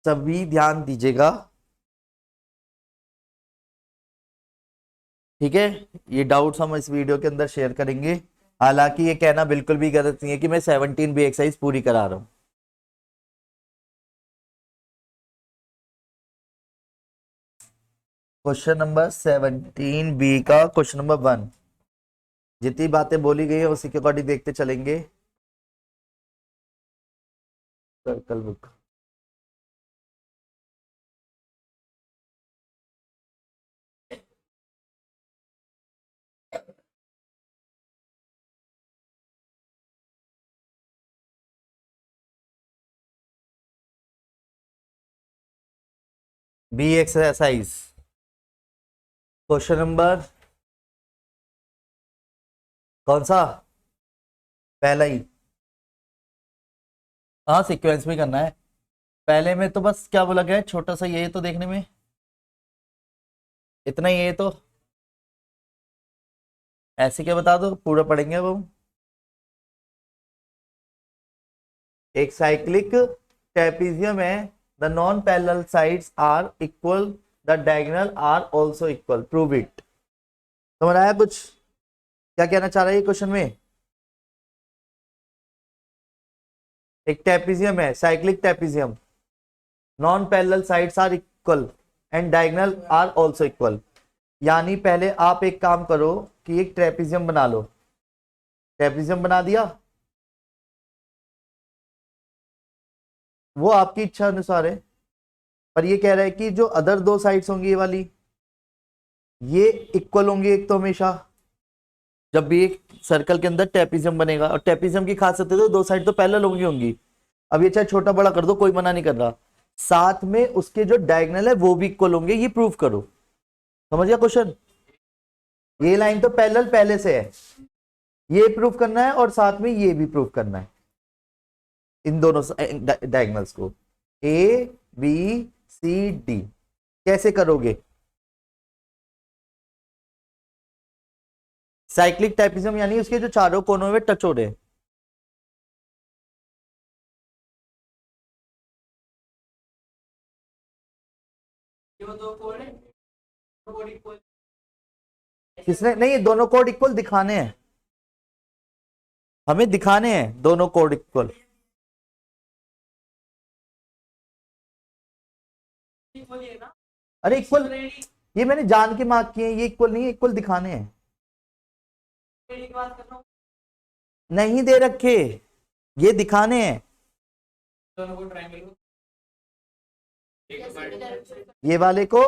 सभी ध्यान दीजिएगा, ठीक है। ये डाउट्स हम इस वीडियो के अंदर शेयर करेंगे। हालांकि ये कहना बिल्कुल भी गलत नहीं है कि मैं 17 भी एक्सरसाइज पूरी करा रहा हूं। क्वेश्चन नंबर 17 बी का क्वेश्चन नंबर 1, जितनी बातें बोली गई है उसी के अकॉर्डिंग देखते चलेंगे। Circle book. B exercise question number कौन सा, पहला ही। हाँ सीक्वेंस में करना है। पहले में तो बस क्या बोला गया है, छोटा सा ये तो देखने में इतना ही है, तो ऐसे क्या बता दो, पूरा पढ़ेंगे अब हम। एक साइक्लिक ट्रेपीजियम है, the non parallel sides are equal, the diagonal are also equal, prove it. समझ आया कुछ, क्या कहना चाह रहा है ये क्वेश्चन में। एक ट्रेपीजियम है, cyclic trapezium, non parallel sides are equal and diagonal are also equal. यानी पहले आप एक काम करो कि एक ट्रेपीजियम बना लो। ट्रेपीजियम बना दिया, वो आपकी इच्छा अनुसार है, पर ये कह रहा है कि जो अदर दो साइड्स होंगी ये वाली, ये इक्वल होंगी एक तो हमेशा, जब भी एक सर्कल के अंदर ट्रेपीजियम बनेगा। और ट्रेपीजियम की खासियत है तो दो साइड तो पैरेलल होंगी। अब ये चाहे छोटा बड़ा कर दो, कोई मना नहीं कर रहा, साथ में उसके जो डायगोनल है वो भी इक्वल होंगे, ये प्रूव करो। समझ गया क्वेश्चन। ये लाइन तो पैरेलल पहले से है, ये प्रूव करना है और साथ में ये भी प्रूव करना है, इन दोनों डायगोनल्स को, ए बी सी डी। कैसे करोगे, साइक्लिक टाइपिज्म यानी उसके जो चारों कोनों में टच हो रहे हैं। किसने, नहीं दोनों कोड इक्वल दिखाने हैं, हमें दिखाने हैं दोनों कोड इक्वल। अरे इक्वल, ये मैंने जान के मार्क किए हैं, ये इक्वल नहीं है, इक्वल दिखाने हैं। नहीं दे रखे, ये दिखाने हैं। ये वाले को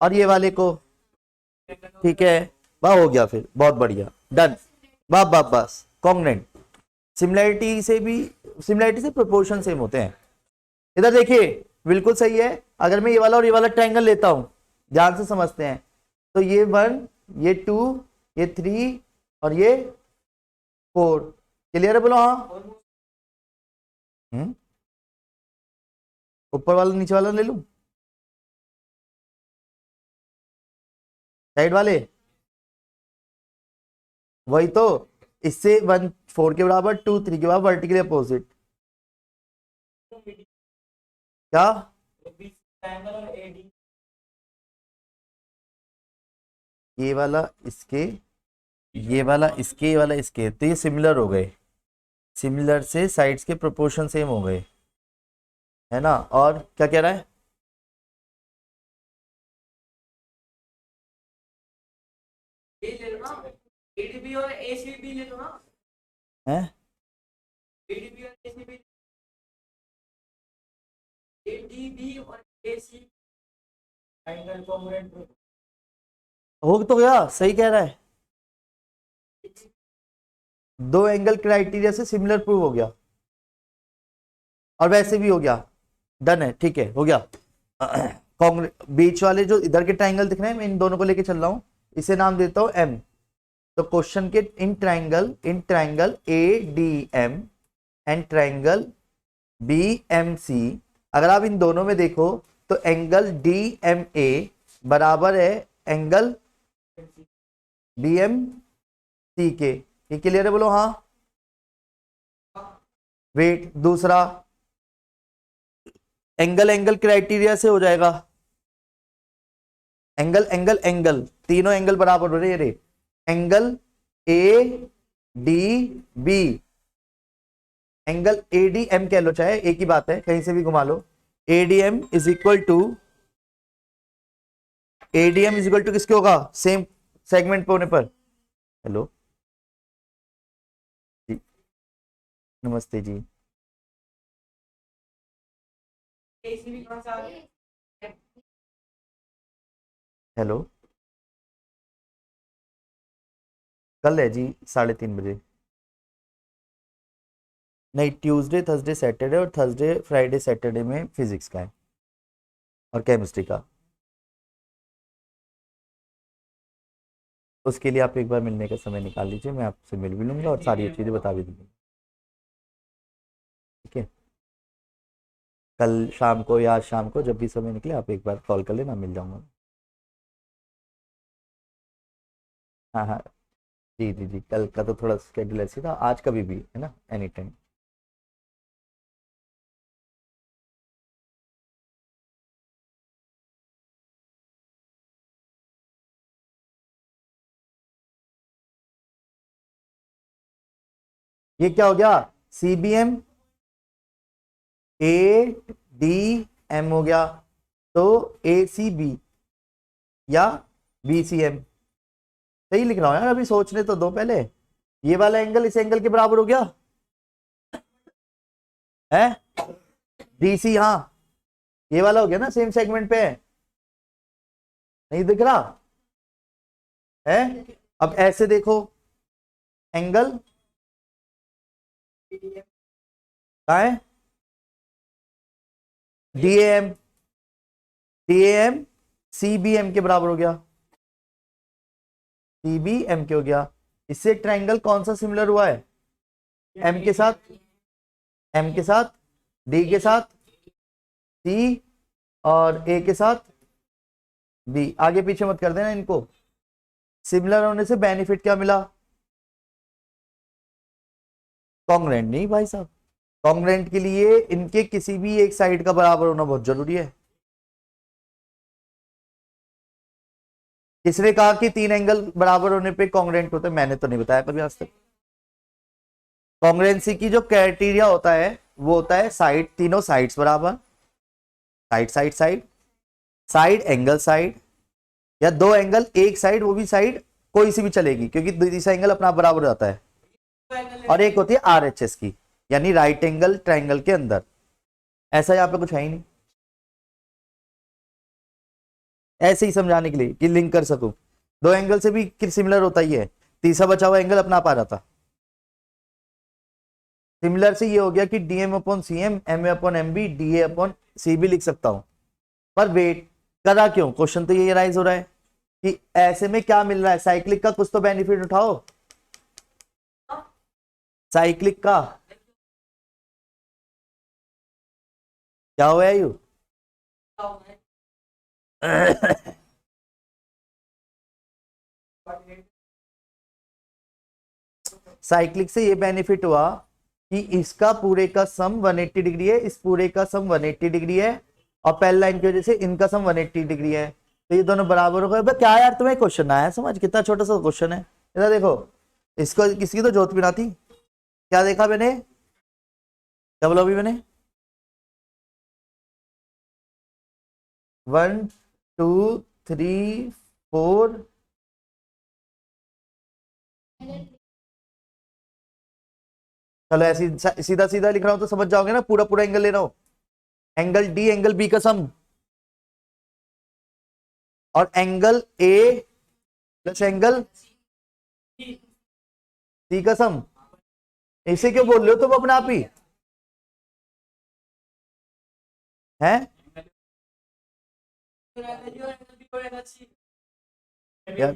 और ये वाले को, ठीक है, वाह हो गया, फिर बहुत बढ़िया, डन। बस बस बस कॉन्ग्रेंट। सिमिलैरिटी से भी, सिमिलैरिटी से प्रोपोर्शन सेम होते हैं। इधर देखिए बिल्कुल सही है। अगर मैं ये वाला और ये वाला ट्रायंगल लेता हूं, ध्यान से समझते हैं, तो ये 1, ये 2, ये 3 और ये 4। क्लियर है, बोलो हाँ। ऊपर वाला नीचे वाला ले लूं, साइड वाले, वही तो। इससे 1 4 के बराबर, 2 3 के बराबर, वर्टिकली अपोजिट। क्या, ये वाला इसके, ये वाला इसके, ये वाला इसके, तो ये सिमिलर हो गए। सिमिलर से साइड्स के प्रोपोर्शन सेम हो गए, है ना। और क्या कह रहा है, एडीबी और एसीबी ले लो ना, है एडीबी और एसीबी, एडीबी और एसी एंगल कॉन्ग्रुएंट हो तो गया, सही कह रहा है। दो एंगल क्राइटेरिया से सिमिलर प्रूव हो गया, और वैसे भी हो गया, डन है, ठीक है, हो गया। बीच वाले जो इधर के ट्राइंगल दिख रहे हैं, मैं इन दोनों को लेके चल रहा हूं, इसे नाम देता हूं एम। तो क्वेश्चन के in triangle A D M and triangle B M C, अगर आप इन दोनों में देखो तो एंगल डी एम ए बराबर है एंगल बी एम सी के। ये क्लियर है, बोलो हाँ। वेट, दूसरा एंगल एंगल क्राइटेरिया से हो जाएगा, एंगल एंगल एंगल, तीनों एंगल बराबर हो रहे, angle A D B, angle A D M कह लो, चाहे एक ही बात है, कहीं से भी घुमा लो। ADM is equal to, ADM is equal to किसके होगा, सेम सेगमेंट पे होने पर। हेलो जी, नमस्ते जी। हेलो, कल है जी 3:30 बजे। नहीं, ट्यूसडे थर्सडे सैटरडे, और थर्सडे फ्राइडे सैटरडे में फिजिक्स का है और केमिस्ट्री का। उसके लिए आप एक बार मिलने का समय निकाल लीजिए, मैं आपसे मिल भी लूंगा और सारी चीज़ें बता भी दूंगा, ठीक है। कल शाम को या आज शाम को जब भी समय निकले आप एक बार कॉल कर लेना, मिल जाऊंगा। हाँ हाँ, जी जी जी, कल का तो थोड़ा स्केड्यूल ऐसी था, आज कभी भी है ना, एनी टाइम। ये क्या हो गया, सीबीएम ए डी एम हो गया, तो ए सी बी या बी सी एम, सही लिख रहा हूं यार, अभी सोचने तो दो पहले। ये वाला एंगल इस एंगल के बराबर हो गया है, डी सी, हाँ ये वाला हो गया ना, सेम सेगमेंट पे है, नहीं दिख रहा है। अब ऐसे देखो, एंगल कहाँ है, D M, D M C B M के बराबर हो गया, सी बी एम के हो गया। इससे ट्रायंगल कौन सा सिमिलर हुआ है, एम के साथ, एम के साथ, डी के साथ, सी, और ए के साथ बी। आगे पीछे मत कर देना इनको। सिमिलर होने से बेनिफिट क्या मिला, कॉन्ग्रेंट नहीं भाई साहब, कॉन्ग्रेंट के लिए इनके किसी भी एक साइड का बराबर होना बहुत जरूरी है। किसने कहा कि तीन एंगल बराबर होने पे कॉन्ग्रेंट होते हैं, मैंने तो नहीं बताया कभी आज तक। कॉन्ग्रेंसी की जो क्राइटेरिया होता है वो होता है साइड, तीनों साइड्स बराबर, side side side, side angle side, या दो एंगल एक साइड, वो भी साइड कोई सी भी चलेगी क्योंकि दूसरा एंगल अपना बराबर हो जाता है। और एक होती है आरएचएस की, यानी राइट एंगल ट्रायंगल के अंदर। ऐसा यहाँ पे कुछ है ही नहीं, ऐसे ही समझाने के लिए कि लिंक कर सकूं, दो एंगल से भी सिमिलर होता ही है, तीसरा बचा हुआ एंगल अपना आप आ जाता। सिमिलर से ये हो गया कि D M upon C M, M A upon M B, D A upon C B लिख सकता हूं। पर वेट करा क्यों, क्वेश्चन तो ये राइज हो रहा है कि ऐसे में क्या मिल रहा है, साइक्लिक का कुछ तो बेनिफिट उठाओ, साइक्लिक का क्या हुआ है यू साइक्लिक से ये बेनिफिट हुआ कि इसका पूरे का सम 180 डिग्री है, इस पूरे का सम 180 डिग्री है, और पहली लाइन की वजह से इनका सम 180 डिग्री है, तो ये दोनों बराबर हो गए। क्या यार तुम्हें क्वेश्चन आया समझ, कितना छोटा सा क्वेश्चन है। इधर देखो, इसको किसकी तो जोत बिना थी, क्या देखा मैंने, क्या बोला अभी मैंने, 1 2 3 4, चलो ऐसी सीधा सीधा लिख रहा हूं तो समझ जाओगे ना, पूरा पूरा एंगल ले रहा हूं, एंगल डी एंगल बी का सम, और angle A plus angle C का सम। इसे क्यों बोल रहे हो तुम अपने आप ही, हैं यार?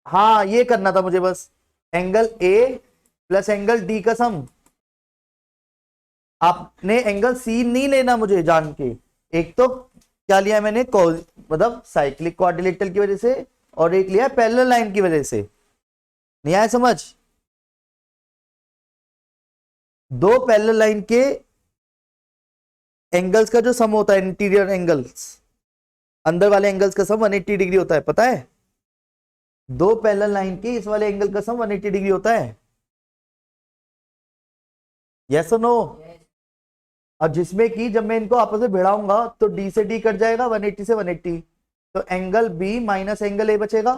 हाँ ये करना था मुझे बस, angle A plus angle D का सम। आपने एंगल सी नहीं लेना मुझे जान के, एक तो क्या लिया मैंने, मतलब साइक्लिक क्वाड्रिलेटरल की वजह से, और एक लिया पैरेलल लाइन की वजह से। नहीं आया समझ, दो पैरेलल लाइन के एंगल्स का जो सम होता है, इंटीरियर एंगल्स, अंदर वाले एंगल्स का सम 180 डिग्री होता है, पता है? दो पैरेलल लाइन के इस वाले एंगल का सम 180 डिग्री होता है। यस और नो? और जिसमें कि जब मैं इनको आपस में भिड़ाऊंगा तो डी से डी कट जाएगा, 180 से 180, तो angle B minus angle A बचेगा।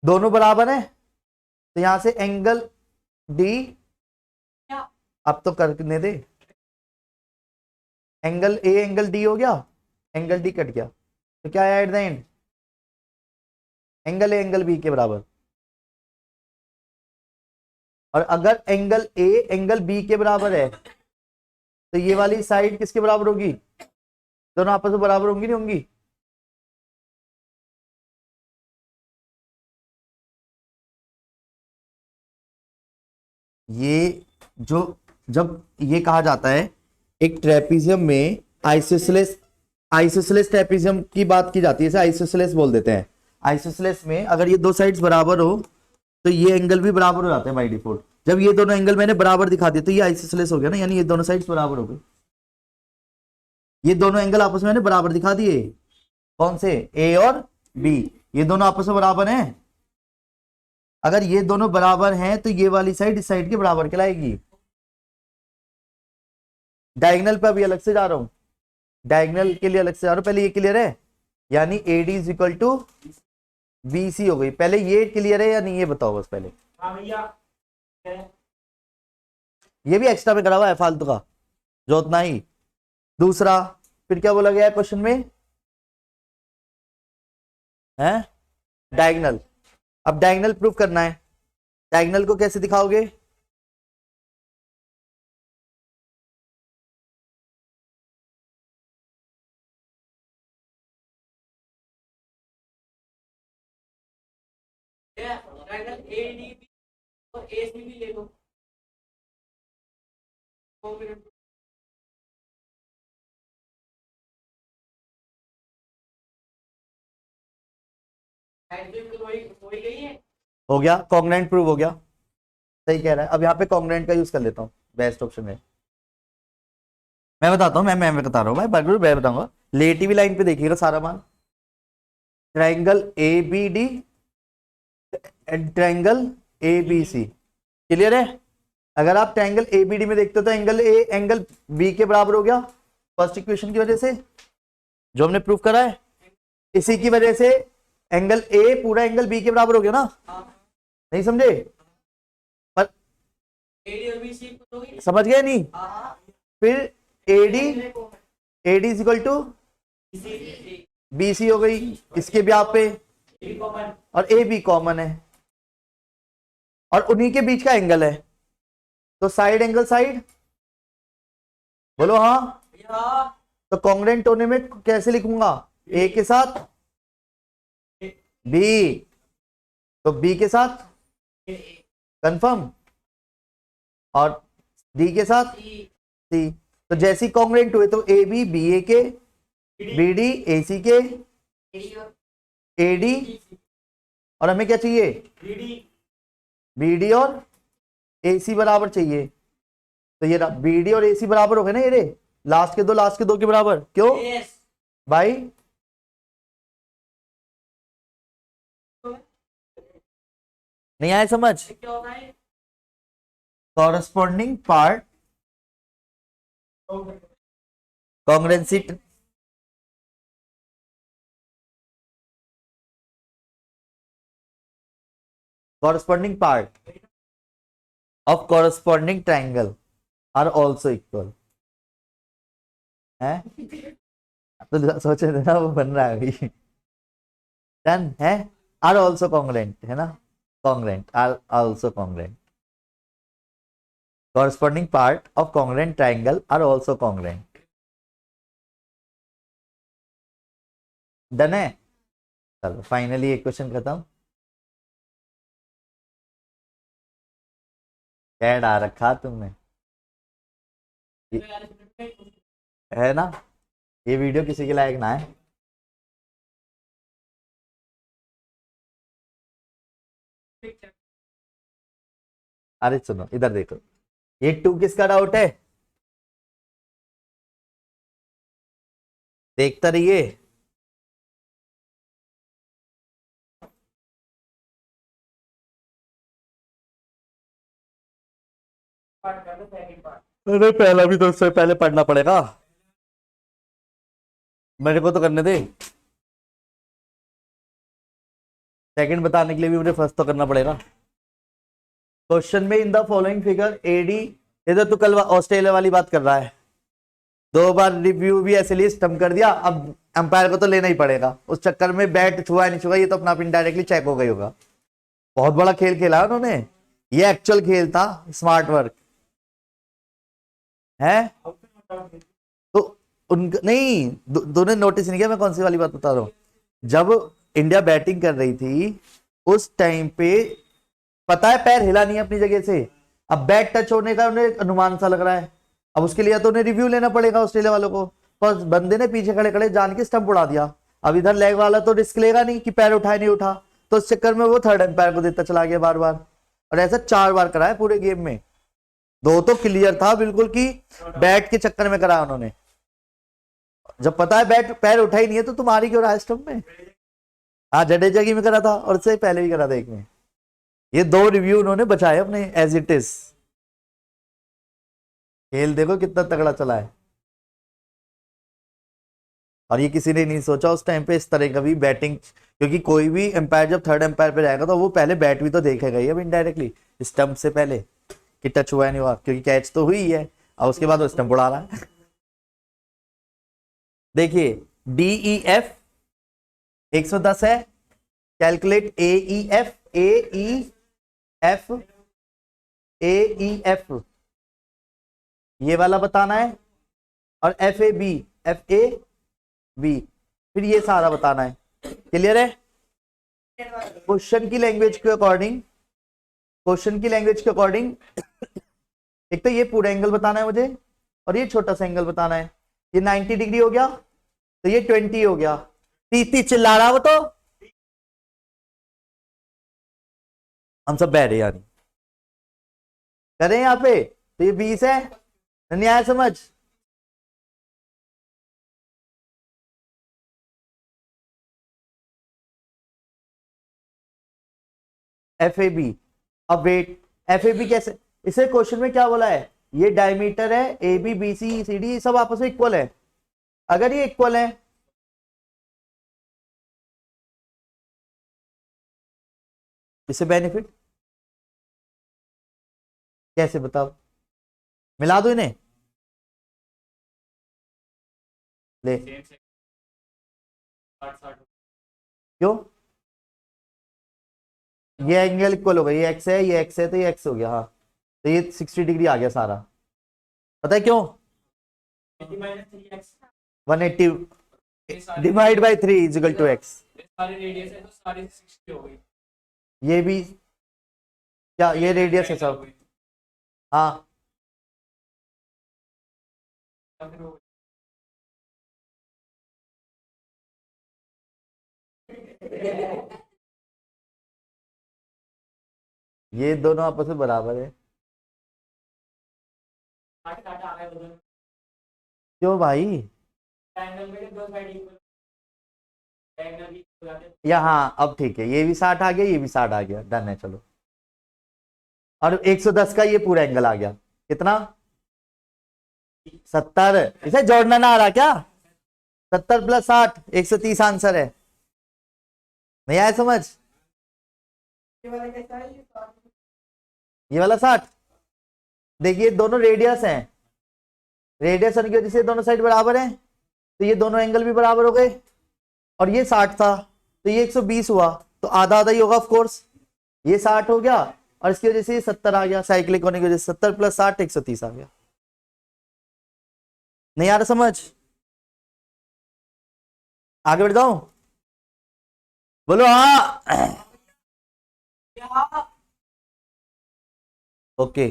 दोनों बराबर है, तो यहां से एंगल डी, अब तो करने दे, एंगल ए एंगल डी हो गया, एंगल डी कट गया, तो क्या है at the end? Angle A angle B के बराबर। और अगर एंगल ए एंगल बी के बराबर है तो ये वाली साइड किसके बराबर होगी? दोनों आपस में बराबर होंगी, नहीं होंगी? ये जो, जब ये कहा जाता है एक ट्रेपीजियम में आइसोसेलेस, आइसोसेलेस ट्रेपीजियम की बात की जाती है, इसे आइसोसेलेस बोल देते हैं। आइसोसेलेस में अगर ये दो साइड्स बराबर हो तो ये एंगल भी बराबर हो जाते हैं बाय डिफॉल्ट। जब ये दोनों एंगल मैंने बराबर दिखा दिए तो ये आइसोसेलेस हो गया ना, यानी ये दोनों साइड्स बराबर हो गई। ये दोनों एंगल आपस में मैंने बराबर दिखा दिए, कौन से? ए और बी, ये दोनों आपस में बराबर हैं। अगर ये दोनों बराबर हैं तो ये वाली साइड इस साइड के बराबर कहलाएगी। डायगोनल पे अभी अलग से जा रहा हूं, डायगोनल के लिए अलग से जा रहा हूं, पहले ये क्लियर है? यानी A D is equal to B C हो गई। पहले ये क्लियर है या नहीं, ये बताओ बस पहले। हाँ भैया, ये भी एक्स्ट्रा में करा हुआ है फालतू का, जो उतना ही। दूसरा फिर क्या बोला गया है क्वेश्चन में? है डायगोनल। अब डायगोनल प्रूफ करना है, डायगोनल को कैसे दिखाओगे? ट्रायंगल एडीबी और एसी भी ले लो। 2 मिनट हो ही गई है। हो गया, कॉन्ग्रुएंट प्रूव हो गया, सही कह रहा है। अब यहाँ पे कॉन्ग्रुएंट का यूज कर लेता हूँ, बेस्ट ऑप्शन है। मैं बताता हूँ, मैं बता रहा हूँ भाई, बरगुरु मैं बताऊंगा। रिलेटिव लाइन पे देखिएगा सारा मान, triangle A B D, triangle A B C, clear है? अगर आप ट्रायंगल ए बी डी में देखते हो तो एंगल ए एंगल बी के बराबर हो गया, फर्स्ट इक्वेशन की वजह से, जो हमने प्रूफ करा है। इसी की वजह से एंगल ए पूरा एंगल बी के बराबर हो गया ना, नहीं समझे? पर एडी और बीसी हो गई, समझ गए नहीं? फिर A D, A D is equal to B C हो गई, इसके भी आप पे, और ए बी कॉमन है, और उन्हीं के बीच का एंगल है, तो साइड एंगल साइड, बोलो हाँ। तो कॉन्ग्रुएंट होने में कैसे लिखूंगा? ए के साथ बी, तो बी के साथ कंफर्म, और डी के साथ सी। तो जैसे ही कॉन्ग्रुएंट हुए तो ए बी बी ए के, बी डी ए सी के, ए डी, और हमें क्या चाहिए? बी डी और ए सी बराबर चाहिए। तो ये बी डी और ए सी बराबर हो गए ना, ये लास्ट के दो के बराबर, क्यों भाई? नहीं आया समझ? Corresponding part congruency, corresponding part of corresponding triangle are also equal है। तो सोचे थे ना वो बन रहा है अभी, डन है। आर ऑल्सो कॉन्ग्रुएंट है ना, congruent are also congruent, corresponding part of congruent triangle are also congruent। Done है? चलो फाइनली एक क्वेश्चन खत्म। क्या डाल रखा तुमने, है ना? ये वीडियो किसी के लायक ना है। अरे सुनो इधर देखो, ये 2 किसका डाउट है, देखता रहिए। पार्ट कर दो सेकंड पार्ट। अरे पहला भी तो उससे पहले पढ़ना पड़ेगा, मेरे को तो करने दे। सेकंड बताने के लिए भी मुझे फर्स्ट तो करना पड़ेगा। क्वेश्चन में in the following figure A D, इधर तो कल ऑस्ट्रेलिया वाली बात कर रहा है, 2 बार रिव्यू भी ऐसे लिए स्टम्प कर दिया, अब अंपायर को तो लेना ही पड़ेगा, उस चक्कर में बैट छुआ नहीं छुआ ये तो अपना आप इनडायरेक्टली चेक हो गई होगा। बहुत बड़ा खेल खेला उन्होंने, ये एक्चुअल खेल था, स्मार्ट वर्क है। तो उनका नहीं, दोनों नोटिस नहीं किया, मैं कौन सी वाली बात बता रहा हूँ, जब इंडिया बैटिंग कर रही थी उस टाइम पे पता है पैर हिला नहीं अपनी जगह से, अब बैट टच होने का उन्हें अनुमान सा लग रहा है, अब उसके लिए तो उन्हें रिव्यू लेना पड़ेगा ऑस्ट्रेलिया वालों को, पर बंदे ने पीछे खड़े खड़े जान के स्टंप उड़ा दिया। अब इधर लेग वाला तो रिस्क लेगा नहीं कि पैर उठाए नहीं उठा, तो इस चक्कर में वो थर्ड एम्पायर को देता चला गया बार बार, और ऐसा 4 बार करा है पूरे गेम में। 2 तो क्लियर था बिल्कुल कि बैट के चक्कर में करा उन्होंने, जब पता है बैट पैर उठा ही नहीं है तो तुम्हारी क्यों रहा है स्टंप में। हाँ जडेजा की में करा था और इससे पहले भी करा था एक में, ये 2 रिव्यू उन्होंने बचाए अपने एज इट इज। खेल देखो कितना तगड़ा चला है, और ये किसी ने नहीं सोचा उस टाइम पे इस तरह का भी बैटिंग, क्योंकि कोई भी एम्पायर जब थर्ड एम्पायर पे जाएगा तो वो पहले बैट भी तो देखेगा ही अब इनडायरेक्टली स्टंप से पहले कि टच हुआ नहीं हुआ, क्योंकि कैच तो हुई है और उसके बाद वो स्टंप उड़ा रहा है। देखिए DEF 110 है, कैलकुलेट AEF, AEF, AEF ये वाला बताना है, और FAB, FAB फिर ये सारा बताना है। क्लियर है। क्वेश्चन की लैंग्वेज के अकॉर्डिंग, क्वेश्चन की लैंग्वेज के अकॉर्डिंग एक तो ये पूरा एंगल बताना है मुझे, और ये छोटा सा एंगल बताना है, ये 90 डिग्री हो गया तो ये 20 हो गया। 30 चिल्ला रहा वो तो, हम सब बहरे यानी करें यहाँ पे, तो ये 20 है, नहीं आया समझ। FAB, अब वेट FAB कैसे, इसे क्वेश्चन में क्या बोला है, ये डायमीटर है AB BC CD सब आपस में इक्वल है, अगर ये इक्वल है इससे बेनिफिट कैसे बताओ, मिला दो इन्हें, ले क्यों, ये एंगल इक्वल हो गया, ये एक्स है ये एक्स है तो ये एक्स हो गया, हाँ तो ये 60 डिग्री आ गया सारा, पता है क्यों, 180 divide by 3 is equal to X, सारी रेडियस है तो सारी 60 हो गई। ये भी क्या, ये रेडियस है सब, हाँ ये दोनों आपस में बराबर है, क्यों भाई, ट्रायंगल में दो साइड इक्वल, ट्रायंगल भी इक्वल आते हैं। यहाँ अब ठीक है, ये भी 60 आ गया ये भी 60 आ गया, डन है चलो, और 110 का ये पूरा एंगल आ गया, कितना 70, इसे जोड़ना ना आ रहा क्या, 70 + 60 130 आंसर है, नहीं आया समझ। ये वाला 60, देखिए दोनों रेडियस हैं, रेडियस होने की वजह से दोनों साइड बराबर हैं, तो ये दोनों एंगल भी बराबर हो गए, और ये 60 था तो ये 120 हुआ, तो आधा आधा ही होगा ऑफ कोर्स, ये 60 हो गया और इसकी वजह से ये 70 आ गया, साइक्लिक होने की वजह से 70 + 60 130 आ गया, नहीं आ रहा समझ, आगे बढ़ जाऊं, बोलो हाँ। ओके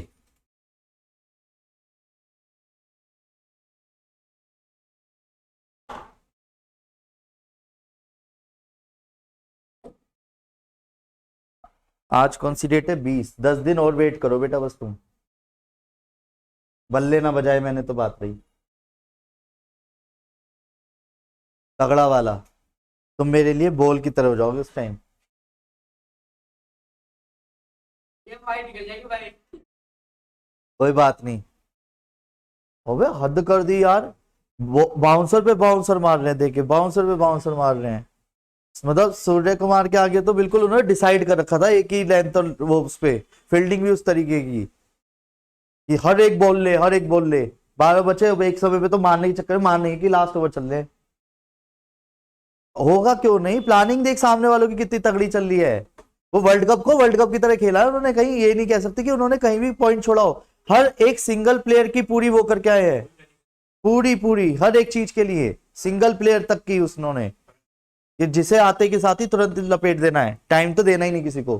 आज कौन सी डेट है? 20। 10 दिन और वेट करो बेटा बस तुम। बल्ले ना बजाए, मैंने तो बात रही तगड़ा वाला। तुम मेरे लिए बॉल की तरह हो जाओगे उस टाइम। ये फाइट निकल जाएगी भाई। कोई बात नहीं। अबे हद कर दी यार। वो बाउंसर पे बाउंसर मार रहे हैं, देखे बाउंसर पे बाउंसर मार रहे हैं। मतलब सूर्य कुमार के आगे तो बिल्कुल उन्होंने डिसाइड कर रखा था एक ही लेंथ और वो उस पे फील्डिंग भी उस तरीके की कि हर एक बॉल ले, हर एक बॉल ले। 12 बचे अब एक समय पे तो मारने के चक्कर में मारने की लास्ट ओवर चल रहे हैं। होगा क्यों नहीं, प्लानिंग देख सामने वालों की कितनी तगड़ी चल रही है। वो वर्ल्ड कप को वर्ल्ड कप की तरह खेला है उन्होंने, कहीं ये नहीं कह सकते कि उन्होंने कहीं भी पॉइंट छोड़ा हो। हर एक सिंगल प्लेयर की पूरी वो करके आए हैं, पूरी पूरी हर एक चीज के लिए सिंगल प्लेयर तक की उन्होंने, कि जिसे आते के साथ ही तुरंत लपेट देना है, टाइम तो देना ही नहीं किसी को।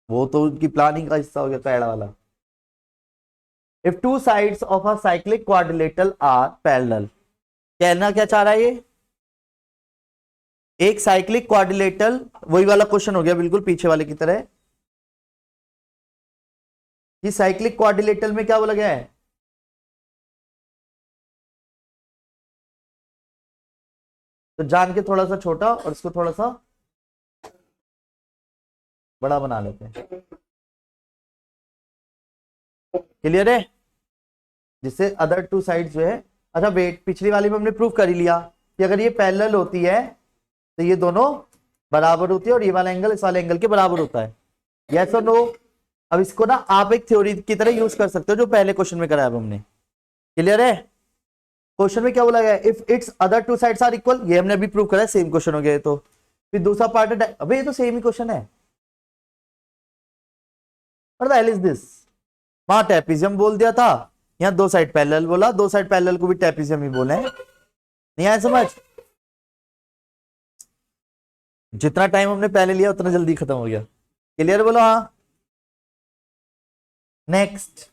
वो तो उनकी प्लानिंग का हिस्सा हो गया कैड़ा वाला। If two sides of a cyclic quadrilateral are parallel, कहना क्या चाह रहा है ये? एक साइक्लिक क्वाड्रिलेटरल, वही वाला क्वेश्चन हो गया बिल्कुल पीछे वाले की तरह, कि साइक्लिक क्वाड्रिलेटरल में क्या बोला गया है? तो जान के थोड़ा सा छोटा और इसको थोड़ा सा बड़ा बना लेते हैं। क्लियर है? जिससे अदर टू साइड जो है, अच्छा वेट, पिछली वाली में हमने प्रूव कर ही लिया कि अगर ये पैरेलल होती है तो ये दोनों बराबर होती है और ये वाला एंगल इस वाले एंगल के बराबर होता है। यस और नो? अब इसको ना आप एक थ्योरी की तरह यूज कर सकते हो जो पहले क्वेश्चन में कराया हमने। क्लियर है? क्वेश्चन में क्या बोला गया? If its other two sides are equal, ये हमने अभी प्रूव करा है, सेम क्वेश्चन हो गया। तो फिर दूसरा पार्ट है, अबे ये तो सेम ही क्वेश्चन है। What the hell is this? वहां ट्रेपेजियम बोल दिया था, यहाँ दो साइड पैरेलल बोला, दो साइड पैरेलल को भी ट्रेपेजियम ही बोले हैं। नहीं आया समझ? जितना टाइम हमने पहले लिया उतना जल्दी खत्म हो गया। क्लियर बोलो हाँ। नेक्स्ट,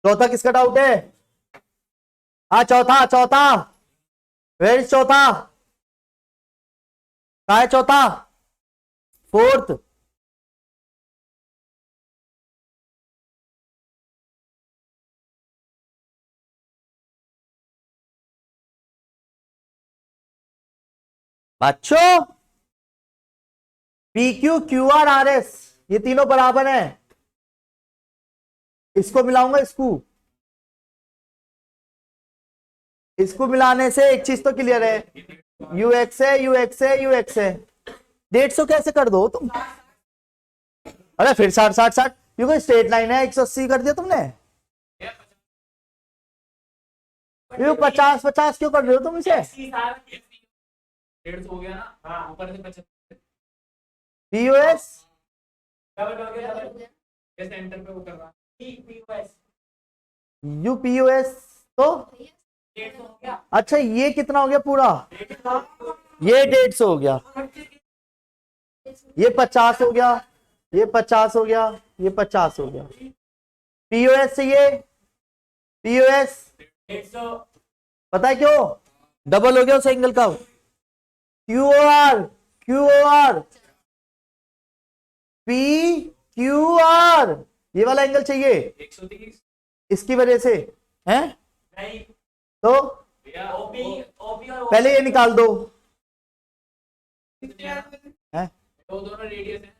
चौथा किसका डाउट है? हाँ चौथा, चौथा वेर इज चौथा? कहा है चौथा? फोर्थ? बच्चों P Q Q R R S ये तीनों बराबर हैं, इसको मिलाऊंगा इसको मिलाने से एक चीज तो क्लियर है, यू एक्स है, यू एक्स है, यू एक्स है। 150 कैसे कर दो तुम? अरे फिर 60 60 60, ये कोई स्ट्रेट लाइन है? 180 कर दिया तुमने। ये 50 50 क्यों कर रहे हो तुम इसे? 150 हो गया ना। हाँ ऊपर से 75 पीओएस डबल हो गया, डबल ये सेंटर पे वो कर रहा पीओएस यूपीओएस तो 150 हो गया। अच्छा ये कितना हो गया पूरा? ये 150 हो गया, ये 50 हो गया, ये 50 हो गया, ये 50 हो गया। पीओएस से ये पीओएस 150 पता है क्यों डबल हो गया उस एंगल का? QR QR P Q R, ये वाला एंगल चाहिए 130 इसकी वजह से है। नहीं तो ओपी ओपी और पहले ये निकाल दो है। तो दोनों रेडियस है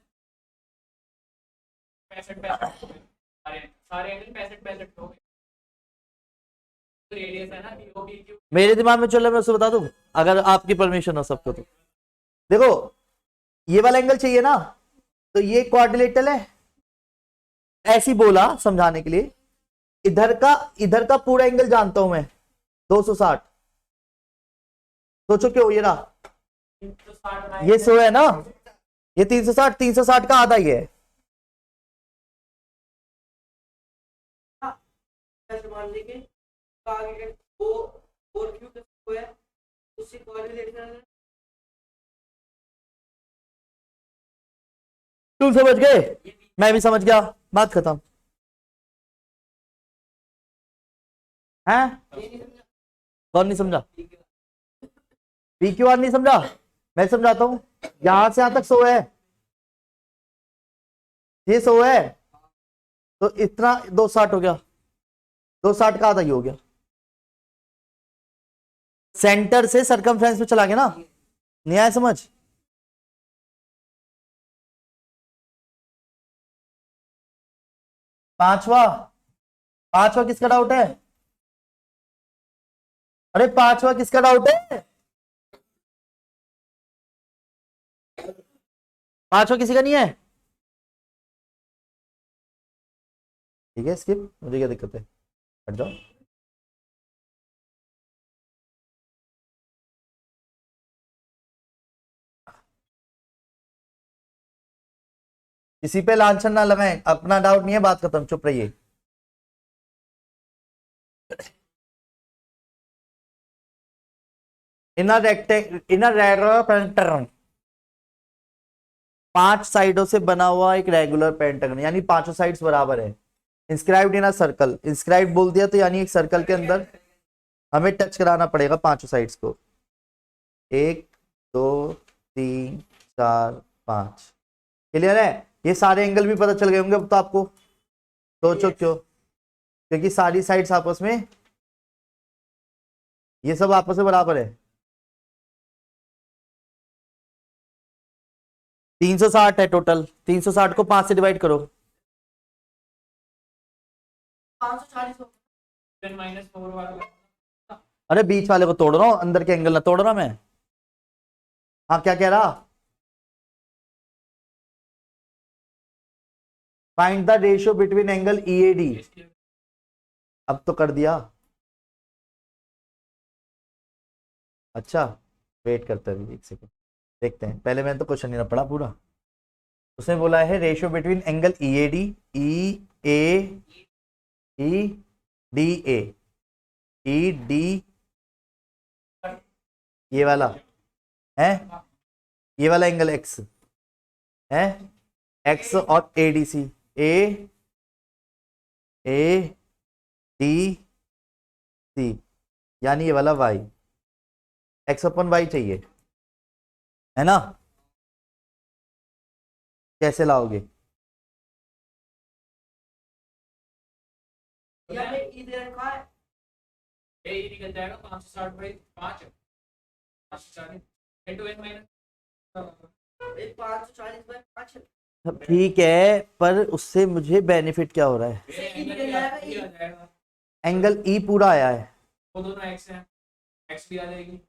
65 सारे एंगल 65 हो गए। तो रेडियस है ना ओपी क्यू। मेरे दिमाग में चलो मैं उसको बता दूं, अगर आपकी परमिशन हो सबको तो। देखो ये वाला एंगल चाहिए ना, तो ये क्वाड्रिलेटरल है, ऐसी बोला समझाने के लिए। इधर का पूरा एंगल जानता हूं मैं 260। सोचो क्यों ये रहा, ये 100 है ना, ये 360, 360 का आधा ही है। मान लीजिए आगे वो और क्यू का है उससे कोऑर्डिनेट तुम समझ गए, मैं भी समझ गया, बात खत्म। हैं? कौन नहीं समझा? पी क्यू आर नहीं समझा? मैं समझाता हूं। यहां से यहां तक 100 है, ये 100 है, तो इतना 260 हो गया, 260 का आधा ही हो गया। सेंटर से सरकमफ्रेंस में चला गया ना, नहीं आया समझ? पांचवा, पांचवा किसका डाउट है? अरे पांचवा किसका डाउट है? पांचवा किसी का नहीं है? ठीक है स्किप, मुझे क्या दिक्कत है, हट जाओ। किसी पे लांछन ना लगाएं, अपना डाउट नहीं है, बात खत्म, चुप रहिए। पेंटागन, 5 साइडों से बना हुआ एक रेगुलर पेंटागन, यानी पांचों साइड्स बराबर है। Inscribed in a circle, inscribed बोल दिया तो यानी एक सर्कल के अंदर हमें टच कराना पड़ेगा पांचों साइड्स को। 1 2 3 4 5, क्लियर है? ये सारे एंगल भी पता चल गए होंगे अब तो आपको। सोचो क्यों? क्योंकि सारी साइड्स आपस में, ये सब आपस में बराबर है। 360 है टोटल, 360 को 5 से डिवाइड करो। 10 - 4 वाला। अरे बीच वाले को तोड़ रहा हूं, अंदर के एंगल ना तोड़ रहा मैं। हाँ क्या कह रहा? Find the ratio between angle EAD. अब तो कर दिया। अच्छा वेट करते हैं एक सेकंड, देखते हैं, पहले मैंने तो क्वेश्चन नहीं ना पढ़ा पूरा। उसने बोला है ratio between angle E A D, E A E D A, E D, ये वाला है, ये वाला एंगल एक्स है, एक्स और A D C, A A D C, यानी ये वाला वाई, एक्स अपन वाई चाहिए, है ना? कैसे लाओगे? ए निकल जाएगा 560/5, 540 into n माइनस 540/5। ठीक है, पर उससे मुझे बेनिफिट क्या हो रहा है? एंगल आ जाएगा, एंगल ई पूरा आया है, वो दोनों x हैं, x भी आ जाएगी,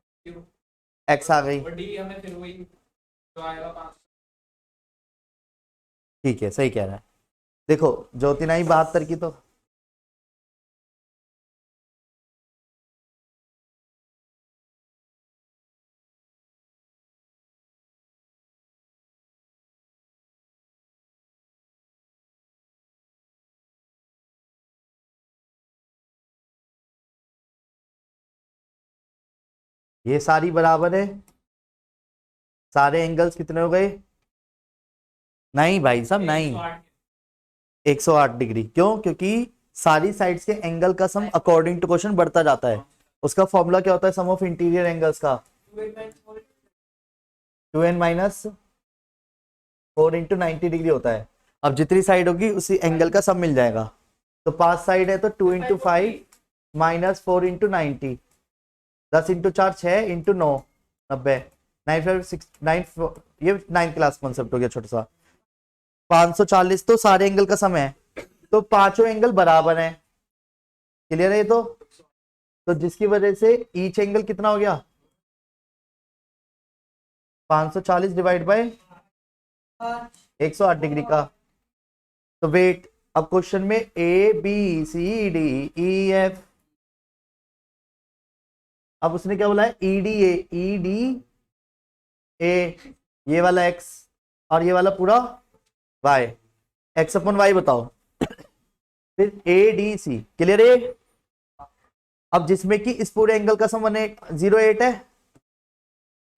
एक्स आ गई, और d हमें फिर वही जो आएगा 5। ठीक है सही कह रहा है। देखो ज्योति नाई 72 की तो ये सारी बराबर है, सारे एंगल्स कितने हो गए? नहीं भाई साहब नहीं, 108 डिग्री। क्यों? क्योंकि सारी साइड्स के एंगल का सम अकॉर्डिंग टू क्वेश्चन बढ़ता जाता है। उसका फॉर्मूला क्या होता है? सम ऑफ इंटीरियर एंगल्स का 2n-4 इंटू 90 डिग्री होता है। अब जितनी साइड होगी उसी एंगल का सम मिल जाएगा। तो 5 साइड है तो 2 into 5 minus 4 into 90, 10 into 4 6 into 9 90, 9 5 6 9, ये 9th क्लास कॉन्सेप्ट हो गया छोटा सा। 540 तो सारे एंगल का सम है, तो पांचों एंगल बराबर हैं। क्लियर है ये तो जिसकी वजह से ईच एंगल कितना हो गया? 540 डिवाइड बाय 108 डिग्री का। तो वेट, अब क्वेश्चन में A B C D E F, अब उसने क्या बोला है? ई डी ए, ये वाला एक्स और ये वाला पूरा वाई, एक्स अपन वाई बताओ, फिर ए डी सी। क्लियर है? अब जिसमें कि इस पूरे एंगल का सम 108 है,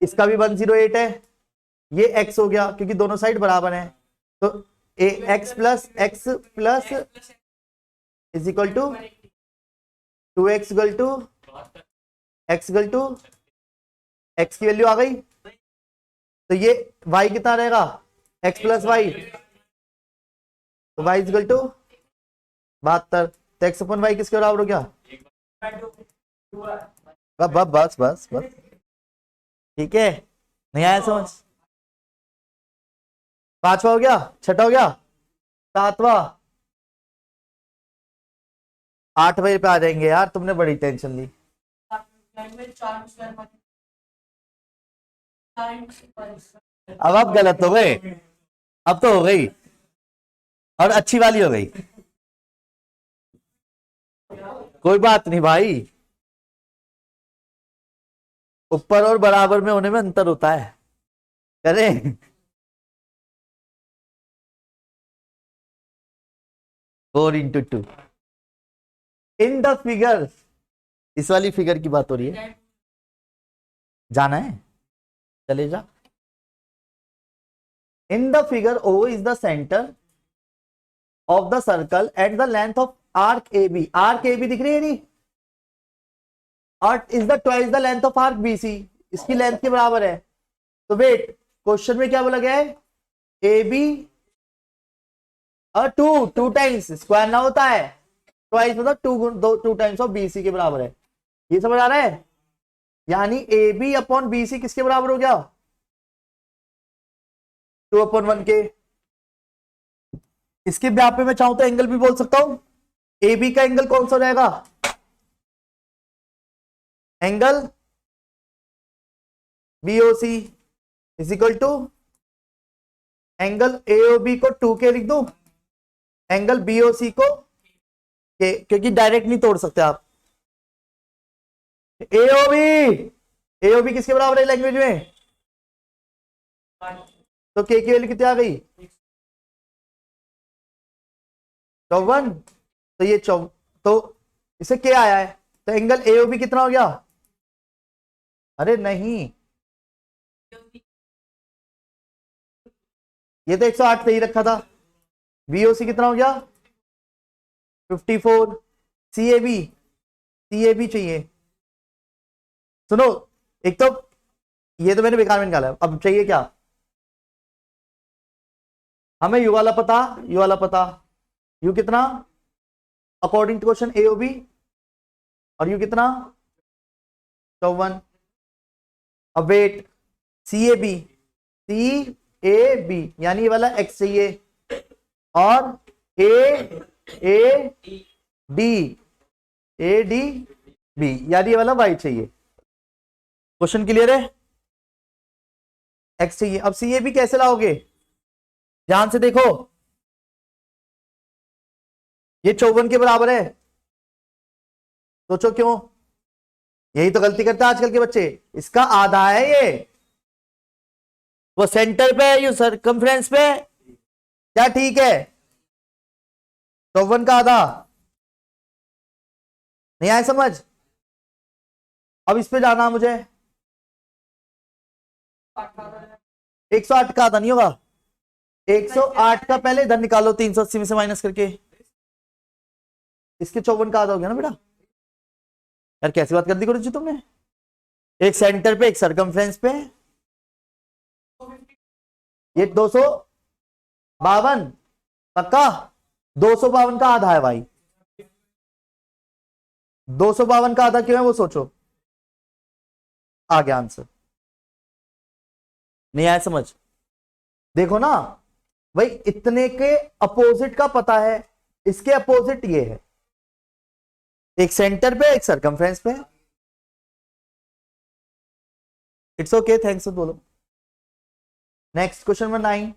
इसका भी 108 है, ये एक्स हो गया क्योंकि दोनों साइड बराबर हैं, तो A X plus is equal to 2x equal to x equal to x की वैल्यू आ गई, तो ये y कितना रहेगा, x प्लस वाई, तो y इक्वल टू 72, तो x अपन y किसके बराबर हो गया, बस बस बस बस, ठीक है, नहीं आया समझ। पांचवा हो गया, छठा हो गया, सातवां, 8वें पे आ जाएंगे यार, तुमने बड़ी टेंशन ली। अब आप गलत हो गए, अब तो हो गई, और अच्छी वाली हो गई, कोई बात नहीं भाई, ऊपर और बराबर में होने में अंतर होता है, करें 4 into 2 इन द फिगर, इस वाली फिगर की बात हो रही है, जाना है चले जा। In the figure O is the centre of the circle at the length of arc A B, arc A B दिख रही है नहीं, arc is the twice the length of arc B C, इसकी लेंथ के बराबर है, तो wait question में क्या बोला गया है, ए बी और टू टाइम्स स्क्वायर ना होता है, ट्वाइस मतलब two times of B C के बराबर है, ये समझ आ रहा है, यानी A B upon B C किसके बराबर हो गया, 2/1 के। इसके ब्याह पे मैं चाहूं तो एंगल भी बोल सकता हूं, ए बी का एंगल कौन सा रहेगा, angle BOC is equal to angle AOB को 2K लिख दूं, एंगल बीओसी को K, क्योंकि डायरेक्ट नहीं तोड़ सकते आप, एओबी किसके बराबर है लैंग्वेज में, तो K की वैल्यू कितनी आ गई, 54, तो ये तो इसे क्या आया है, तो एंगल एओबी कितना हो गया, अरे नहीं, ये तो 108 सही रखा था, बीओसी कितना हो गया 54, सीएबी चाहिए, सुनो, एक तो ये तो मैंने बेकार में निकाला, अब चाहिए क्या, हमें यू वाला पता, यू वाला पता, यू कितना अकॉर्डिंग टू क्वेश्चन एओबी, और यू कितना 54, अब वेट सीएबी यानी ये वाला एक्स चाहिए, और ए डी बी यानी ये वाला वाई चाहिए, क्वेश्चन क्लियर है, एक्स चाहिए, अब सीएबी कैसे लाओगे, ध्यान से देखो, ये 54 के बराबर है, सोचो क्यों, यही तो गलती करते हैं आजकल के बच्चे, इसका आधा है ये, वो सेंटर पे है, ये सरकमफ्रेंस पे, क्या ठीक है, 54 का आधा, नहीं आया समझ, अब इस पे जाना मुझे, 108 का आधा नहीं होगा, 108 का पहले इधर निकालो 380 में से माइनस करके, इसके 54 का आधा हो गया ना बेटा, यार कैसी बात कर दी गुरु जी तुमने, एक सेंटर पे एक सरकमफ्रेंस पे, ये 252 पक्का, 252 का आधा है भाई, 252 का आधा क्यों है वो सोचो, आ गया आंसर, नहीं आया समझ, देखो ना भाई, इतने के अपोजिट का पता है, इसके अपोजिट ये है, एक सेंटर पे एक सरकमफ्रेंस पे, इट्स ओके, थैंक्स बोलो। नेक्स्ट क्वेश्चन नंबर 9,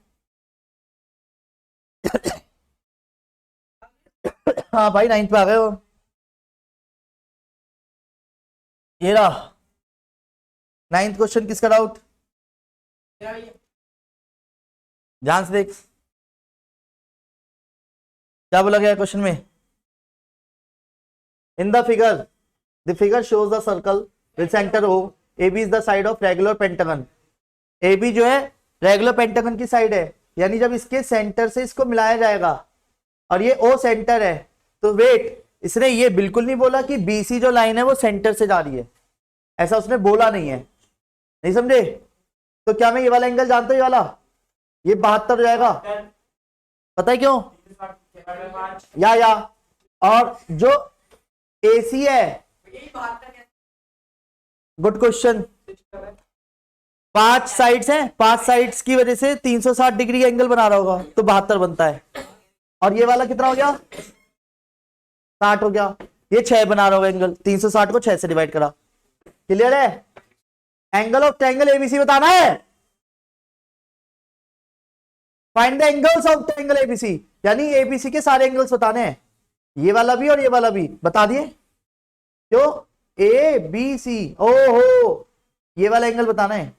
हाँ भाई 9th पे आ गए हो, ये रहा 9th क्वेश्चन, किसका डाउट, ध्यान से देख, क्या बोला गया क्वेश्चन में, in the figure shows the circle with centre O, AB is the side of regular pentagon, AB जो है रेगुलर पेंटागन की साइड है, यानी जब इसके सेंटर से इसको मिलाया जाएगा और ये O सेंटर है, तो वेट इसने ये बिल्कुल नहीं बोला कि बीसी जो लाइन है वो सेंटर से जा रही है, ऐसा उसने बोला नहीं है, नहीं समझे? तो क्या मैं ये वाला एंगल जानता हूं, ये वाला, ये 72 हो जाएगा, पता है क्यों? या और जो एसी है, गुड क्वेश्चन, 5 साइड्स हैं, 5 साइड्स की वजह से 360 डिग्री एंगल बना रहा होगा, तो 72 बनता है। और ये वाला कितना हो गया? 60 हो गया। ये 6 बना रहा होगा एंगल, 360 को 6 से डिवाइड करा। क्लियर है? एंगल ऑफ ट्रायंगल एबीसी बताना है। Find the angles of triangle ABC, यानी एबीसी के सारे एंगल्स बताने हैं, ये वाला भी और ये वाला भी बता दिए। क्यों? ए बी सी, ओहो, ये वाला एंगल बताना है,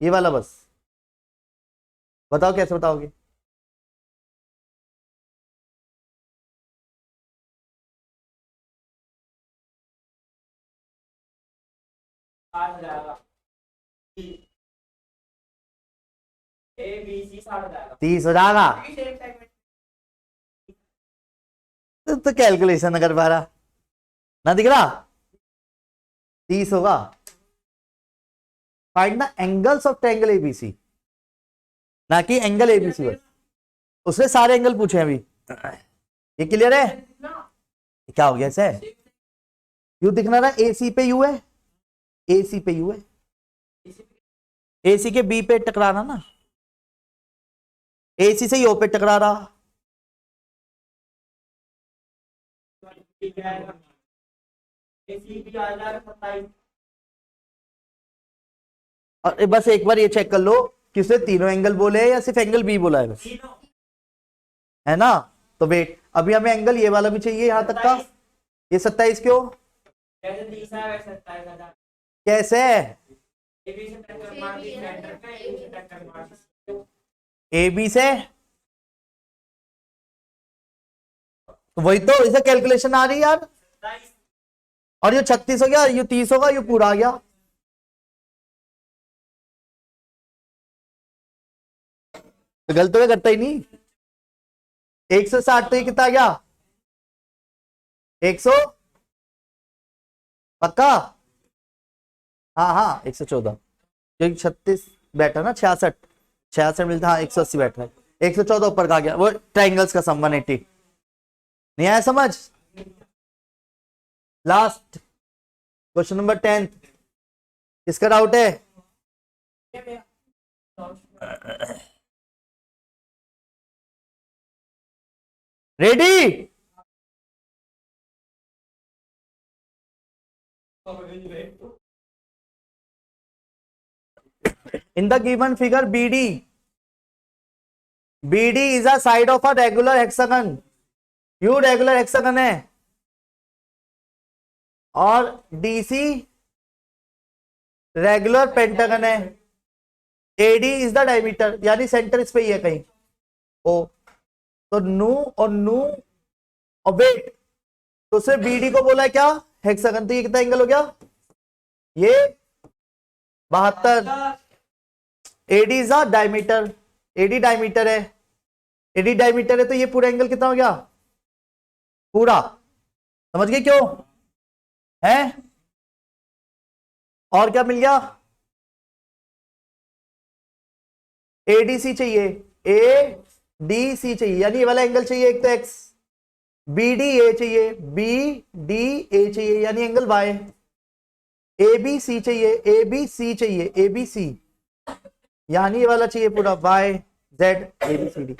ये वाला बस। बताओ कैसे बताओगे? ABC 60 जाएगा। 30 हो जाएगा। तो कैलकुलेशन कर पा रहा ना, दिख रहा? 30 होगा। Find the angles of triangle ABC, ना कि एंगल एबीसी बस। उसने सारे एंगल पूछे हैं अभी। ये क्लियर है? क्या हो गया इसे? यू दिखना रहा, एसी पे यू है, एसी पे यू है, एसी के बी पे टकराना ना, एसी से यो पे टकरा रहा। और बस एक बार ये चेक कर लो कि उसने तीनों एंगल बोले हैं या सिर्फ एंगल बी बोला है बस, है ना? तो वेट, अभी हमें एंगल ये वाला भी चाहिए यहां तक का। ये 27 क्यों? कैसे? ए बी से, तो वही तो, इसे कैलकुलेशन आ रही है यार। और ये 36 हो गया, ये 30 होगा, ये पूरा आ गया। तो गलत तो करता ही नहीं। 160 तो ये कितना आ गया? 100 पक्का? हाँ हाँ 114, क्योंकि 36 बैठा ना, 66 मिलता, हाँ 180 बैठ रहा है, 114 ऊपर का आ गया। वो ट्राइंगल्स का सम 180। नहीं आया समझ? लास्ट क्वेश्चन नंबर 10, किसका डाउट है? Ready? In the given figure BD is a side of a regular hexagon। U regular hexagon है और DC रेगुलर पेंटागन है। AD इज द डायमीटर, यानी सेंटर इस पे ही है कहीं ओ। तो नू और नू और वेट, तो उससे BD को बोला है क्या? हेक्सागन। तो ये कितना एंगल हो गया? ये 72। AD is the diameter, AD diameter है, AD डायमीटर है, तो ये पूरा एंगल कितना हो गया? पूरा। समझ गए क्यों है? और क्या मिल गया? ADC चाहिए, ADC चाहिए, यानी ये वाला एंगल चाहिए एक तो X, BDA चाहिए, BDA चाहिए यानी एंगल Y, ABC चाहिए, ABC चाहिए, ABC यानी ये वाला चाहिए पूरा YZ ABCD,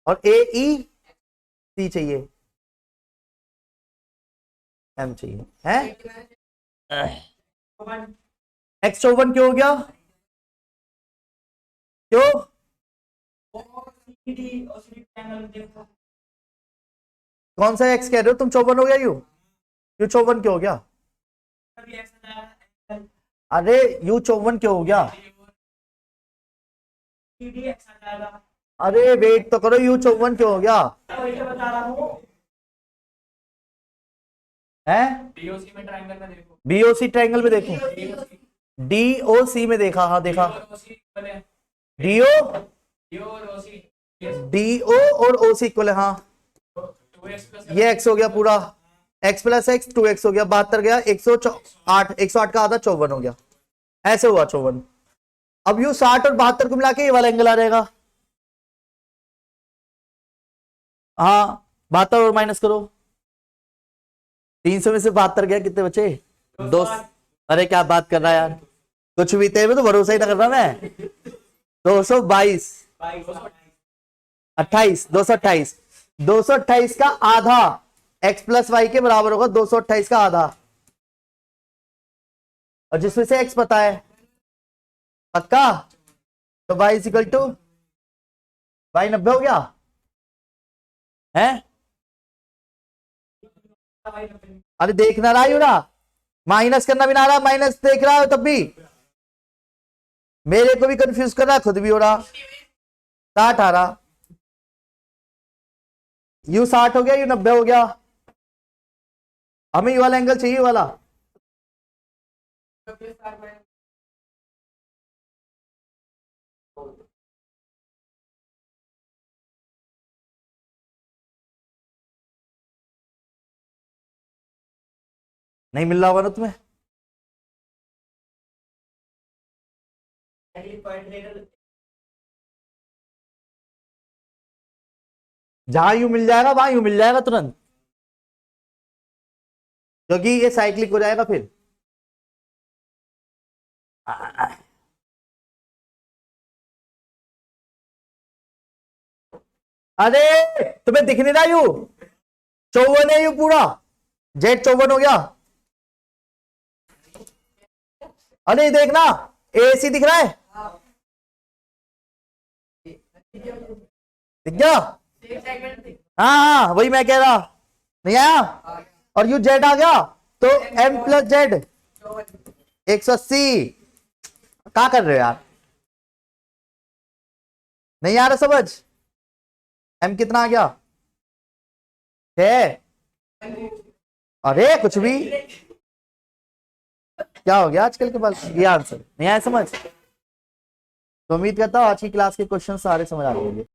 और AEC चाहिए, M चाहिए, है? X54 क्यों हो गया? क्यों? कौन सा X कह रहे हो तुम? 54 हो गया यू 54 क्यों हो गया? अरे यू 54 क्यों हो गया? अरे वेट तो करो, यू 54 क्यों हो गया? है? DOC में ट्रायंगल में देखो, BOC ट्रायंगल में देखो, DOC में देखा, हाँ देखा, DO DO और O से इक्वल है, हाँ 2x प्लस ये x हो गया पूरा, x प्लस एक्स 2x हो गया, 72 गया 108, 108 का आधा 54 हो गया, ऐसे हुआ 54। अब यू 60 और 72 को मिला के ये वाला एंगल आ जाएगा, हाँ 72 और माइनस करो, 300 में से 72 गया, कितने बचे? 2। अरे क्या बात कर रहा है यार, कुछ भी तेरे में तो भरोसा ही ना कर रहा मैं। 222 28 228, 228 का आधा x प्लस वाई के बराबर होगा, 228 का आधा, और जिसमें से x पता है पक्का, तो y is equal to y 90 हो गया है। अरे देखना रहा हूं ना, माइनस करना भी ना रहा, माइनस देख रहा हो तब भी मेरे को भी कंफ्यूज कर रहा है, खुद भी हो रहा। 60 आ रहा, यू 60 हो गया, यू 90 हो गया, हमें ये वाला एंगल चाहिए, वाला नहीं मिल रहा होगा ना तुम्हें। जहां यू मिल जाएगा वहां यू मिल जाएगा तुरंत, क्योंकि ये साइक्लिक हो जाएगा फिर। अरे तुम्हें दिख नहीं रहा यू 54 है, यू पूरा जेड 54 हो गया। अरे देखना AC दिख रहा है, दिख गया, हाँ हाँ वही मैं कह रहा, नहीं आया, और यू जेड आ गया, तो M प्लस जेड 180। क्या कर रहे हो यार, नहीं आ रहा समझ, M कितना आ गया 6, अरे कुछ भी, क्या हो गया आजकल के पास, ये आंसर नहीं आया समझ। तो उम्मीद करता हूँ आज की क्लास के क्वेश्चन सारे समझ आ गए होंगे।